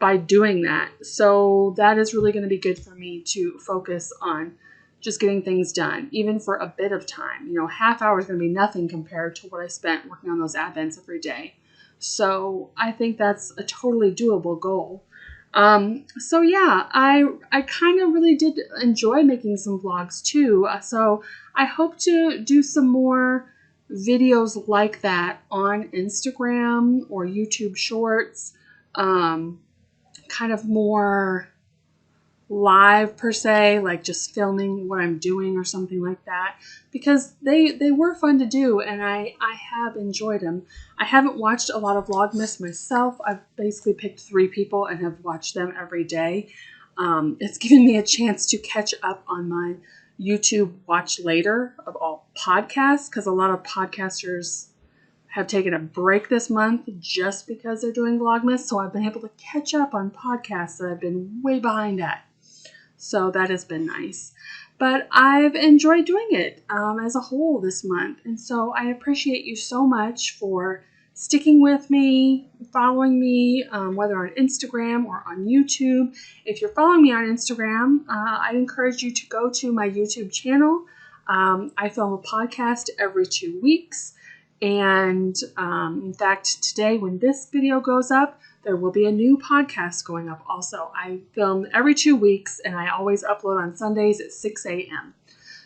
by doing that. So that is really going to be good for me to focus on just getting things done, even for a bit of time. Half hour is going to be nothing compared to what I spent working on those Advents every day. So I think that's a totally doable goal. So yeah, I kind of really did enjoy making some vlogs too. So I hope to do some more videos like that on Instagram or YouTube Shorts, kind of more live per se, like just filming what I'm doing or something like that, because they were fun to do, and I have enjoyed them. I haven't watched a lot of Vlogmas myself. I've basically picked 3 people and have watched them every day. It's given me a chance to catch up on my YouTube watch later of all podcasts, because a lot of podcasters have taken a break this month just because they're doing Vlogmas. So I've been able to catch up on podcasts that I've been way behind at. So that has been nice. But I've enjoyed doing it as a whole this month. And so I appreciate you so much for sticking with me, following me, whether on Instagram or on YouTube. If you're following me on Instagram, I'd encourage you to go to my YouTube channel. I film a podcast every 2 weeks. And in fact, today when this video goes up, there will be a new podcast going up also. I film every 2 weeks, and I always upload on Sundays at 6 a.m.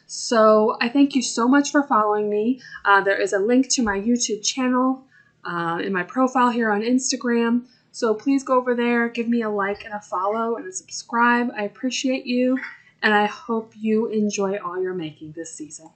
So I thank you so much for following me. There is a link to my YouTube channel in my profile here on Instagram. So please go over there, give me a like and a follow and a subscribe. I appreciate you, and I hope you enjoy all your making this season.